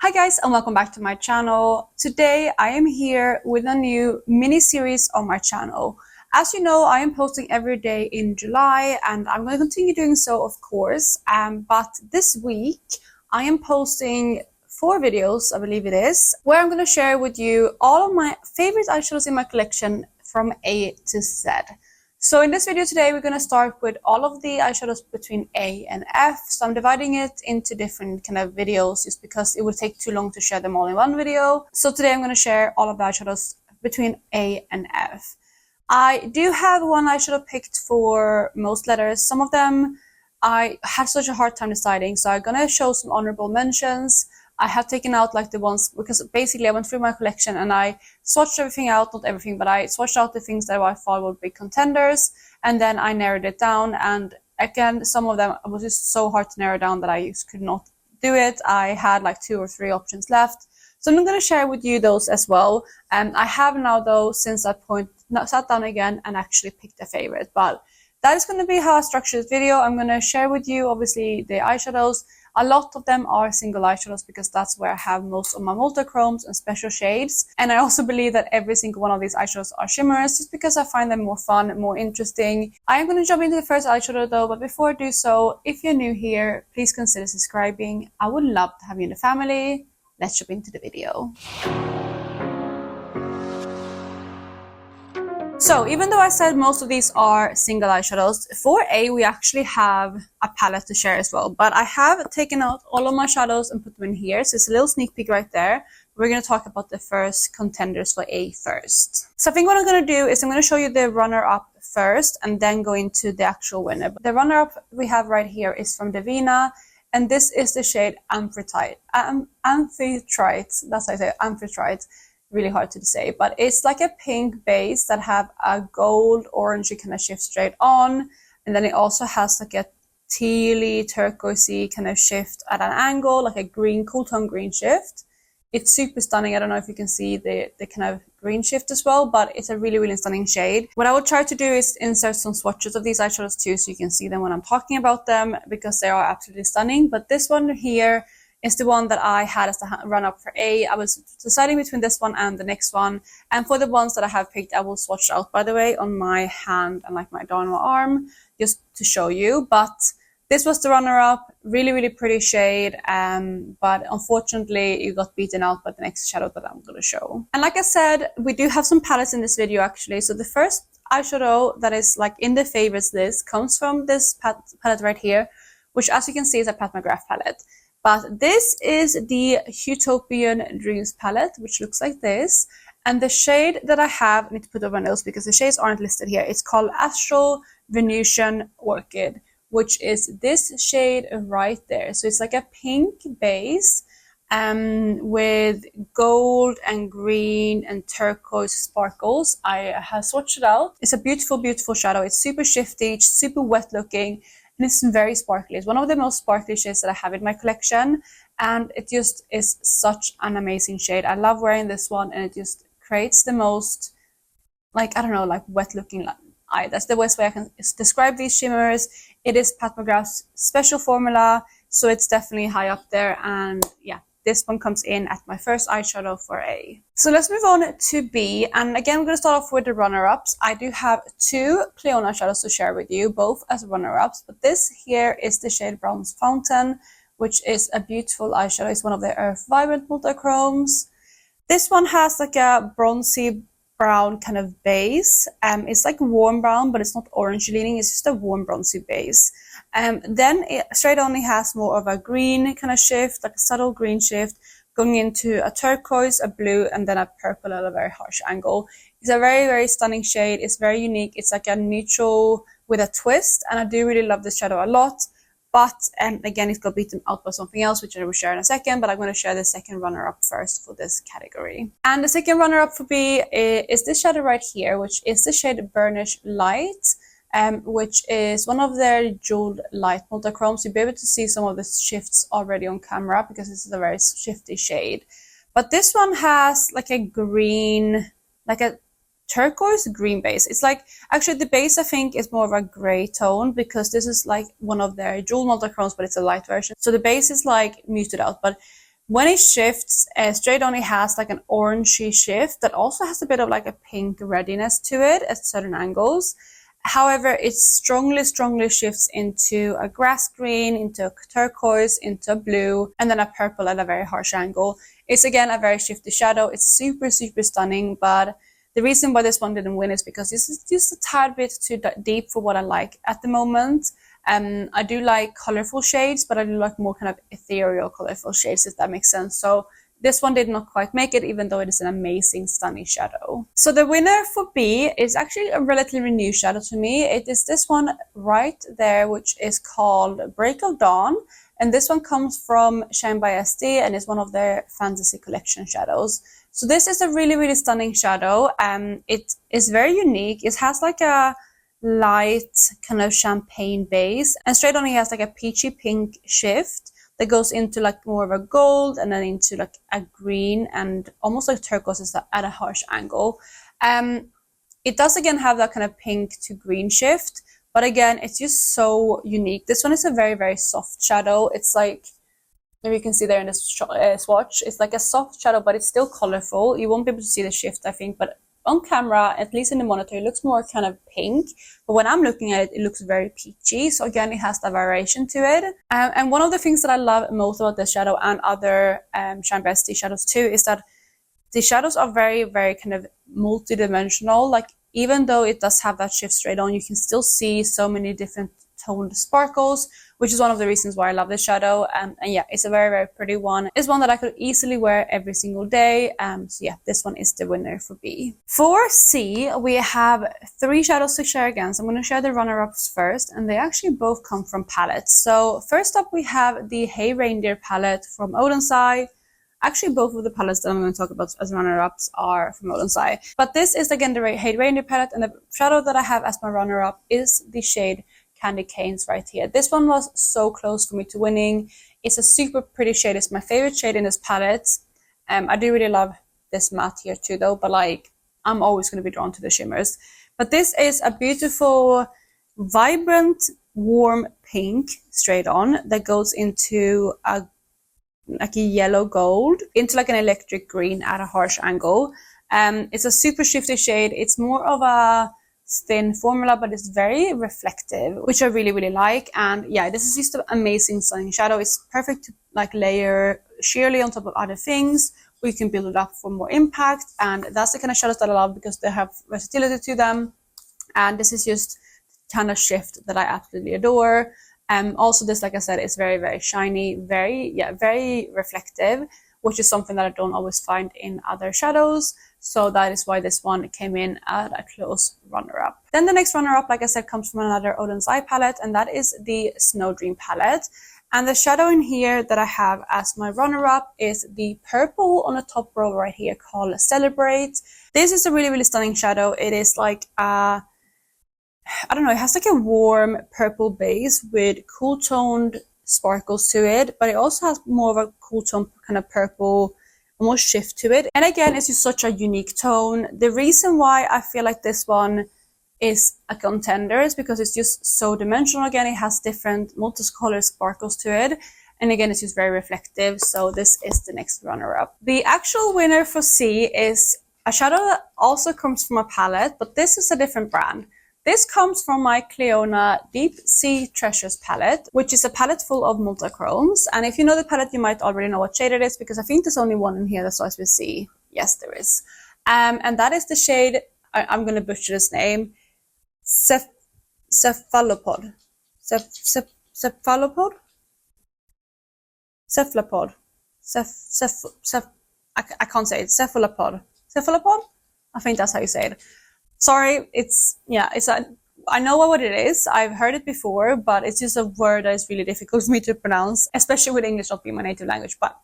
Hi guys, and welcome back to my channel. Today I am here with a new mini series on my channel. As you know, I am posting every day in July and I'm going to continue doing so, of course. But this week I am posting 4 videos, I believe it is, where I'm going to share with you all of my favorite eyeshadows in my collection from A to Z. So in this video today, we're going to start with all of the eyeshadows between A and F. So I'm dividing it into different kind of videos just because it would take too long to share them all in one video. So today I'm going to share all of the eyeshadows between A and F. I do have one eyeshadow picked for most letters. Some of them I had such a hard time deciding, so I'm going to show some honorable mentions. I have taken out like the ones, because basically I went through my collection and I swatched everything out, not everything, but I swatched out the things that I thought would be contenders, and then I narrowed it down. And again, some of them was just so hard to narrow down that I just could not do it. I had like 2 or 3 options left, so I'm going to share with you those as well. I have now though, since that point, sat down again and actually picked a favorite, but that is going to be how I structure this video. I'm going to share with you obviously the eyeshadows. A lot of them are single eyeshadows because that's where I have most of my multichromes and special shades. And I also believe that every single one of these eyeshadows are shimmers just because I find them more fun, more interesting. I am going to jump into the first eyeshadow though, but before I do so, if you're new here, please consider subscribing. I would love to have you in the family. Let's jump into the video. So even though I said most of these are single eyeshadows, for A we actually have a palette to share as well. But I have taken out all of my shadows and put them in here, so it's a little sneak peek right there. We're going to talk about the first contenders for A first. So I think what I'm going to do is I'm going to show you the runner-up first and then go into the actual winner. The runner-up we have right here is from Davina, and this is the shade Amphitrite. That's how I say it, Amphitrite. Really hard to say, but it's like a pink base that have a gold orangey kind of shift straight on, and then it also has like a tealy turquoisey kind of shift at an angle, like a green, cool tone green shift. It's super stunning. I don't know if you can see the kind of green shift as well, but it's a really stunning shade. What I will try to do is insert some swatches of these eyeshadows too, so you can see them when I'm talking about them, because they are absolutely stunning. But this one here is the one that I had as the run-up for A. I was deciding between this one and the next one. And for the ones that I have picked, I will swatch out, by the way, on my hand and like down my arm, just to show you. But this was the runner-up. Really pretty shade. But unfortunately, it got beaten out by the next shadow that I'm going to show. And like I said, we do have some palettes in this video, actually. So the first eyeshadow that is like in the favorites list comes from this palette right here, which, as you can see, is a Pat McGrath palette. But this is the Utopian Dreams palette, which looks like this. And the shade that I have, I need to put over my nose because the shades aren't listed here. It's called Astral Venusian Orchid, which is this shade right there. So it's like a pink base with gold and green and turquoise sparkles. I have swatched it out. It's a beautiful shadow. It's super shifty, it's super wet looking. And it's very sparkly. It's one of the most sparkly shades that I have in my collection. And it just is such an amazing shade. I love wearing this one, and it just creates the most, like, I don't know, like wet looking eye. That's the best way I can describe these shimmers. It is Pat McGrath's special formula, so it's definitely high up there. And yeah, this one comes in at my first eyeshadow for A. So let's move on to B. And again, we're going to start off with the runner-ups. I do have 2 Pleon eyeshadows to share with you, both as runner-ups. But this here is the shade Bronze Fountain, which is a beautiful eyeshadow. It's one of the Earth Vibrant multichromes. This one has like a bronzy brown kind of base. It's like warm brown, but it's not orangey leaning. It's just a warm bronzy base. Then it straight only has more of a green kind of shift, like a subtle green shift, going into a turquoise, a blue, and then a purple at a very harsh angle. It's a very stunning shade. It's very unique. It's like a neutral with a twist, and I do really love this shadow a lot. But again, it got beaten out by something else, which I will share in a second, but I'm going to share the second runner-up first for this category. And the second runner-up for B is this shadow right here, which is the shade Burnish Light, which is one of their jeweled light multichromes. You'll be able to see some of the shifts already on camera because this is a very shifty shade. But this one has like a green, like a turquoise green base. It's like, actually the base I think is more of a gray tone because this is like one of their jewel multichromes, but it's a light version. So the base is like muted out, but When it shifts straight on, it has like an orangey shift that also has a bit of like a pink readiness to it at certain angles. However, it strongly shifts into a grass green, into a turquoise, into a blue, and then a purple at a very harsh angle. It's again a very shifty shadow. It's super stunning, but the reason why this one didn't win is because this is just a tad bit too deep for what I like at the moment. I do like colorful shades, but I do like more kind of ethereal colorful shades, if that makes sense. So this one did not quite make it, even though it is an amazing, stunning shadow. So the winner for B is actually a relatively new shadow to me. It is this one right there, which is called Break of Dawn. And this one comes from Shine by SD and is one of their fantasy collection shadows. So this is a really stunning shadow. It is very unique. It has like a light kind of champagne base, and straight on it has like a peachy pink shift that goes into like more of a gold and then into like a green and almost like turquoise at a harsh angle. It does again have that kind of pink to green shift, but again, it's just so unique. This one is a very soft shadow. It's like, maybe you can see there in this swatch, it's like a soft shadow, but it's still colorful. You won't be able to see the shift, I think, but on camera, at least in the monitor, it looks more kind of pink, but when I'm looking at it, it looks very peachy. So again, it has that variation to it. And one of the things that I love most about this shadow and other Shine by SD shadows too is that the shadows are very kind of multi-dimensional. Like, even though it does have that shift straight on, you can still see so many different toned sparkles, which is one of the reasons why I love this shadow. And yeah, it's a very pretty one. It's one that I could easily wear every single day. So yeah, this one is the winner for B. For C, we have 3 shadows to share again. So I'm going to share the runner-ups first, and they actually both come from palettes. So first up, we have the Hey Reindeer palette from Odensai. Actually, both of the palettes that I'm going to talk about as runner-ups are from Odensai. But this is again the Hey Reindeer palette, and the shadow that I have as my runner-up is the shade Candy Canes right here. This one was so close for me to winning. It's a super pretty shade. It's my favorite shade in this palette. I do really love this matte here too though, but like, I'm always going to be drawn to the shimmers. But this is a beautiful, vibrant, warm pink straight on that goes into a yellow gold, into like an electric green at a harsh angle. It's a super shifty shade. It's more of a thin formula, but it's very reflective, which I really like. And yeah, this is just an amazing stunning shadow. It's perfect to like layer sheerly on top of other things, or you can build it up for more impact. And that's the kind of shadows that I love because they have versatility to them. And this is just kind of shift that I absolutely adore. Also this, like I said, is very shiny, very reflective, which is something that I don't always find in other shadows. So that is why this one came in at a close runner-up. Then the next runner-up, like I said, comes from another Odensai palette, and that is the Snow Dream palette. And the shadow in here that I have as my runner-up is the purple on the top row right here called Celebrate. This is a really stunning shadow. It is like a, I don't know, it has like a warm purple base with cool toned sparkles to it, but it also has more of a cool tone kind of purple almost shift to it. And again, it's just such a unique tone. The reason why I feel like this one is a contender is because it's just so dimensional. Again, it has different multicolored sparkles to it, and again, it's just very reflective. So this is the next runner-up. The actual winner for C is a shadow that also comes from a palette, but this is a different brand. This comes from my Cleona Deep Sea Treasures palette, which is a palette full of multichromes. And if you know the palette, you might already know what shade it is, because I think there's only one in here that starts with C. Yes, there is. And that is the shade, I'm going to butcher this name, Cephalopod. Cephalopod? Cephalopod. I can't say it. Cephalopod. Cephalopod? I think that's how you say it. Sorry, I know what it is. I've heard it before, but it's just a word that is really difficult for me to pronounce, especially with English not being my native language. But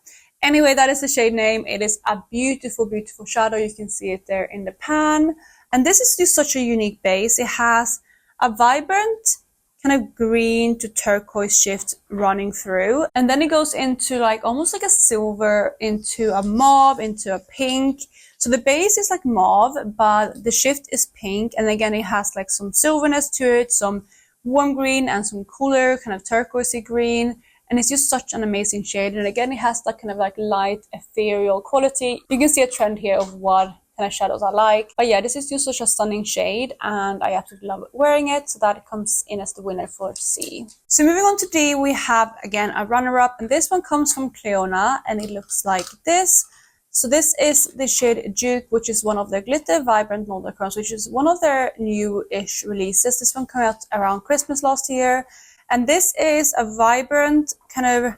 anyway, that is the shade name. It is a beautiful shadow. You can see it there in the pan. And this is just such a unique base. It has a vibrant kind of green to turquoise shift running through. And then it goes into like almost like a silver, into a mauve, into a pink. So the base is like mauve, but the shift is pink. And again, it has like some silverness to it, some warm green and some cooler kind of turquoisey green. and it's just such an amazing shade. And again, it has that kind of like light ethereal quality. You can see a trend here of what kind of shadows I like. But yeah, this is just such a stunning shade and I absolutely love wearing it, so that comes in as the winner for C. So moving on to D, we have again a runner-up, and this one comes from Cleona and it looks like this. So this is the shade Duke, which is one of their glitter vibrant Molder Crowns, which is one of their new-ish releases. This one came out around Christmas last year, and this is a vibrant kind of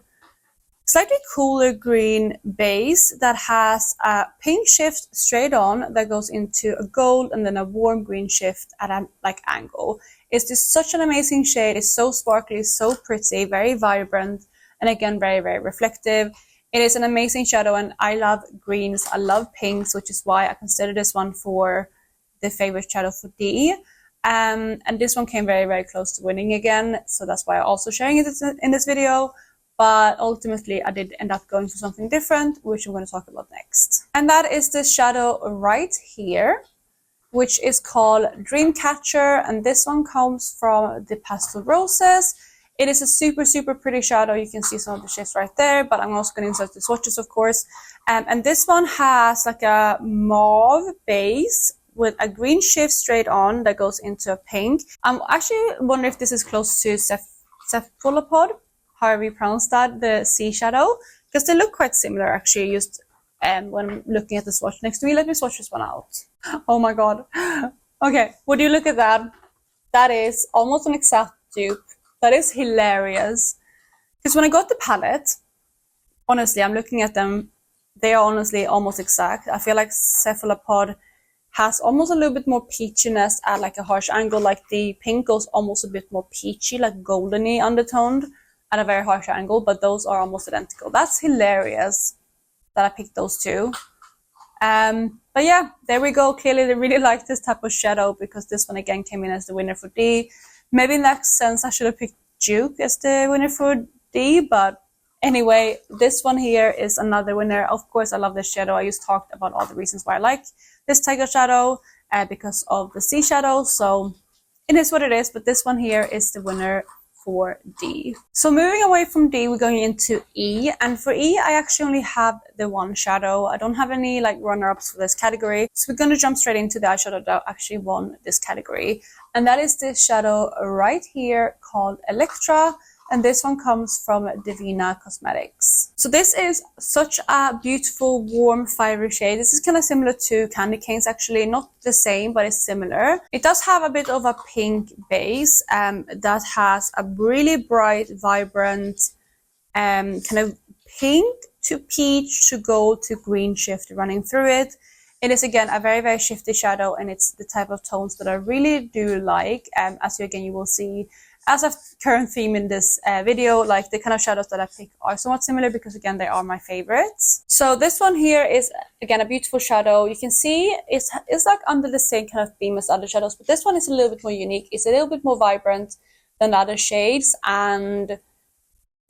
slightly cooler green base that has a pink shift straight on that goes into a gold and then a warm green shift at a like angle. It's just such an amazing shade. It's so sparkly, so pretty, very vibrant, and again very, very reflective. It is an amazing shadow, and I love greens, I love pinks, which is why I consider this one for the favorite shadow for D. And this one came very, very close to winning again, so that's why I'm also sharing it in this video. But ultimately I did end up going for something different, which I'm going to talk about next. And that is this shadow right here, which is called Dreamcatcher, and this one comes from the Pastel Roses. It is a super, super pretty shadow. You can see some of the shades right there, but I'm also going to insert the swatches, of course. And this one has like a mauve base with a green shift straight on that goes into a pink. I'm actually wondering if this is close to Cephalopod, however you pronounce that, the sea shadow, because they look quite similar actually, just when looking at the swatch next to me. Let me swatch this one out. Oh my god. Okay, would you look at that? That is almost an exact dupe. That is hilarious. Because when I got the palette, honestly, I'm looking at them, they are honestly almost exact. I feel like Cephalopod has almost a little bit more peachiness at like a harsh angle, like the pink goes almost a bit more peachy, like goldeny undertoned at a very harsh angle, but those are almost identical. That's hilarious that I picked those two. But yeah, there we go. Clearly they really like this type of shadow, because this one again came in as the winner for D. Maybe in that sense I should have picked Duke as the winner for D, but anyway, this one here is another winner. Of course, I love this shadow. I just talked about all the reasons why I like this tiger shadow, because of the sea shadow, so it is what it is. But this one here is the winner for D. So moving away from D, we're going into E, and for E I actually only have the one shadow. I don't have any like runner-ups for this category, so we're going to jump straight into the eyeshadow that actually won this category, and that is this shadow right here called Electra, and this one comes from Divina Cosmetics. So this is such a beautiful, warm, fiery shade. This is kind of similar to Candy Canes actually, not the same, but it's similar. It does have a bit of a pink base that has a really bright, vibrant, kind of pink to peach to gold to green shift running through it. It is again a very, very shifty shadow, and it's the type of tones that I really do like. As you will see, as a current theme in this video, like the kind of shadows that I pick are somewhat similar, because again they are my favorites. So this one here is again a beautiful shadow. You can see it's like under the same kind of theme as other shadows, but this one is a little bit more unique. It's a little bit more vibrant than the other shades, and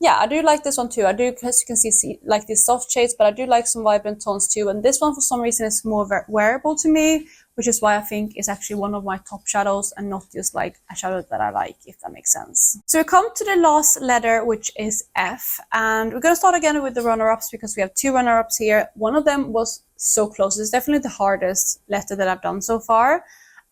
yeah, I do like this one too. I do, as you can see like these soft shades, but I do like some vibrant tones too. And this one for some reason is more wearable to me, which is why I think it's actually one of my top shadows and not just like a shadow that I like, if that makes sense. So we come to the last letter, which is F, and we're going to start again with the runner-ups, because we have two runner-ups here. One of them was so close. It's definitely the hardest letter that I've done so far.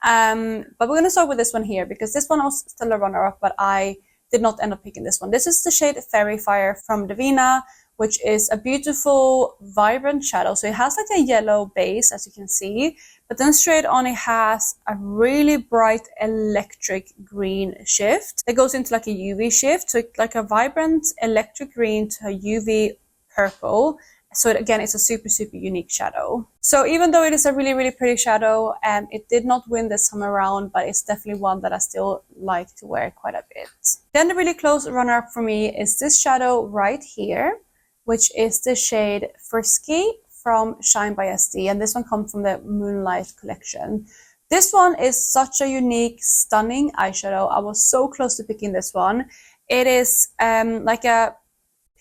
But we're going to start with this one here, because this one was still a runner-up, but I did not end up picking this one. This is the shade Fairy Fire from Divina, which is a beautiful, vibrant shadow. So it has like a yellow base, as you can see, but then straight on it has a really bright electric green shift that goes into like a UV shift. So it's like a vibrant electric green to a UV purple. So again, it's a super, super unique shadow. So even though it is a really, really pretty shadow, it did not win this time around, but it's definitely one that I still like to wear quite a bit. Then the really close runner-up for me is this shadow right here, which is the shade Frisky from Shine by SD, and this one comes from the Moonlight collection. This one is such a unique, stunning eyeshadow. I was so close to picking this one. It is like a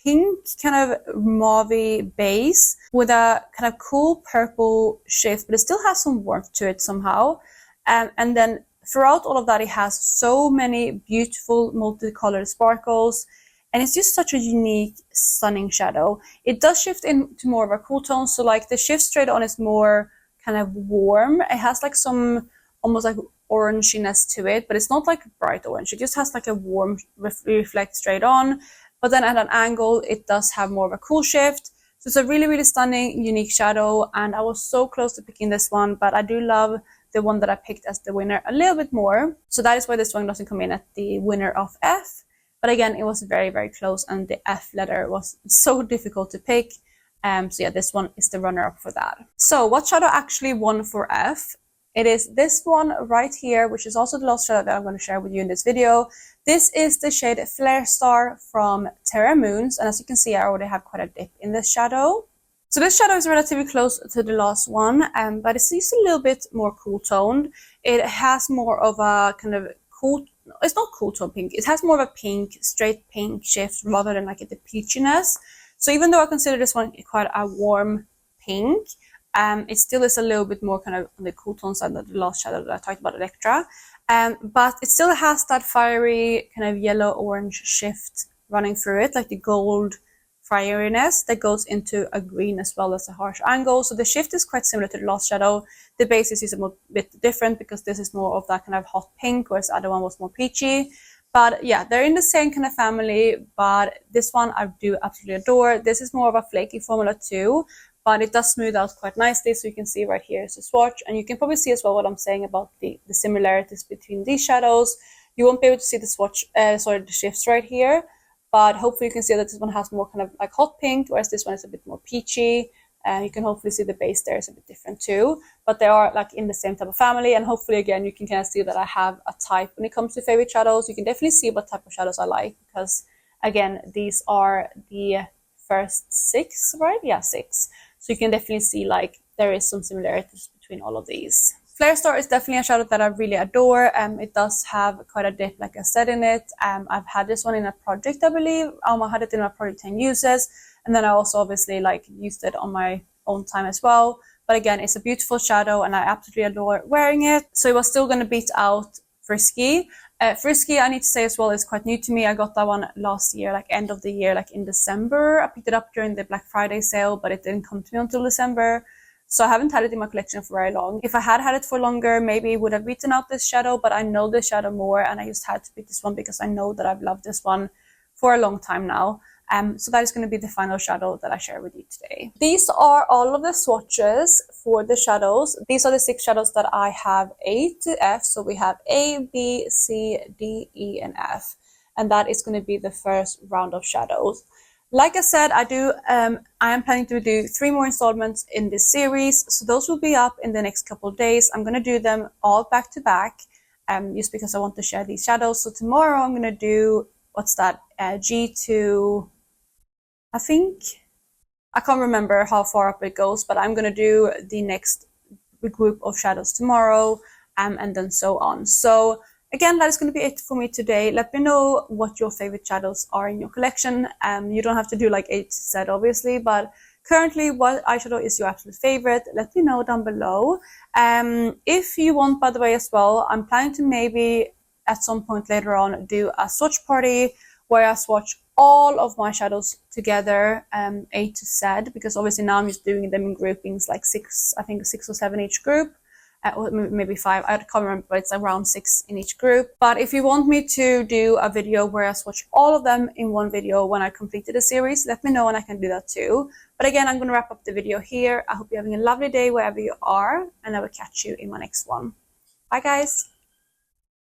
pink kind of mauve base with a kind of cool purple shift, but it still has some warmth to it somehow. And then throughout all of that, it has so many beautiful multicolored sparkles. and it's just such a unique, stunning shadow. It does shift into more of a cool tone, so like the shift straight on is more kind of warm. It has like some almost like oranginess to it, but it's not like bright orange. It just has like a warm reflect straight on, but then at an angle it does have more of a cool shift. So it's a really, really stunning, unique shadow, and I was so close to picking this one, but I do love the one that I picked as the winner a little bit more. So that is why this one doesn't come in at the winner of F. But again, it was very, very close, and the F letter was so difficult to pick. So yeah, this one is the runner-up for that. So what shadow actually won for F? It is this one right here, which is also the last shadow that I'm going to share with you in this video. This is the shade Flare Star from Terra Moons, and as you can see, I already have quite a dip in this shadow. So this shadow is relatively close to the last one, but it's just a little bit more cool toned. It has more of a kind of cool, it's not cool tone pink, it has more of a pink, straight pink shift rather than like the peachiness. So even though I consider this one quite a warm pink, it still is a little bit more kind of on the cool tone side than the last shadow that I talked about, Electra. But it still has that fiery kind of yellow-orange shift running through it, like the gold fieriness that goes into a green as well as a harsh angle. So the shift is quite similar to the last shadow. The basis is a bit different because this is more of that kind of hot pink, whereas the other one was more peachy. But yeah, they're in the same kind of family, but this one I do absolutely adore. This is more of a flaky formula too, but it does smooth out quite nicely. So you can see right here is the swatch, and you can probably see as well what I'm saying about the similarities between these shadows. You won't be able to see the swatch, the shifts right here, but hopefully you can see that this one has more kind of like hot pink, whereas this one is a bit more peachy. And you can hopefully see the base there is a bit different too, but they are like in the same type of family. And hopefully again, you can kind of see that I have a type when it comes to favorite shadows. You can definitely see what type of shadows I like, because again, these are the first 6, right? Yeah, 6. So you can definitely see like there is some similarities between all of these. Flare Star is definitely a shadow that I really adore. It does have quite a dip, like I said, in it. I've had this one in a project, I believe. I had it in my project 10 uses. And then I also obviously like used it on my own time as well. But again, it's a beautiful shadow and I absolutely adore wearing it. So it was still going to beat out Frisky. Frisky, I need to say as well, is quite new to me. I got that one last year, like end of the year, like in December. I picked it up during the Black Friday sale, but it didn't come to me until December. So I haven't had it in my collection for very long. If I had had it for longer, maybe it would have beaten out this shadow, but I know this shadow more and I just had to pick this one because I know that I've loved this one for a long time now. So that is going to be the final shadow that I share with you today. These are all of the swatches for the shadows. These are the 6 shadows that I have A to F. So we have A, B, C, D, E, and F. And that is going to be the first round of shadows. Like I said, I am planning to do 3 more installments in this series. So those will be up in the next couple of days. I'm going to do them all back to back, just because I want to share these shadows. So tomorrow I'm going to do, what's that, G2, I think. I can't remember how far up it goes, but I'm going to do the next group of shadows tomorrow, and then so on. So again, that is going to be it for me today. Let me know what your favorite shadows are in your collection. You don't have to do like A to Z, obviously, but currently, what eyeshadow is your absolute favorite? Let me know down below. If you want, by the way, as well, I'm planning to maybe at some point later on do a swatch party where I swatch all of my shadows together, A to Z, because obviously now I'm just doing them in groupings like 6, I think 6 or 7 each group, or maybe 5, I can't remember, but it's around 6 in each group. But if you want me to do a video where I swatch all of them in one video when I completed the series, let me know and I can do that too. But again, I'm going to wrap up the video here. I hope you're having a lovely day wherever you are, and I will catch you in my next one. Bye guys!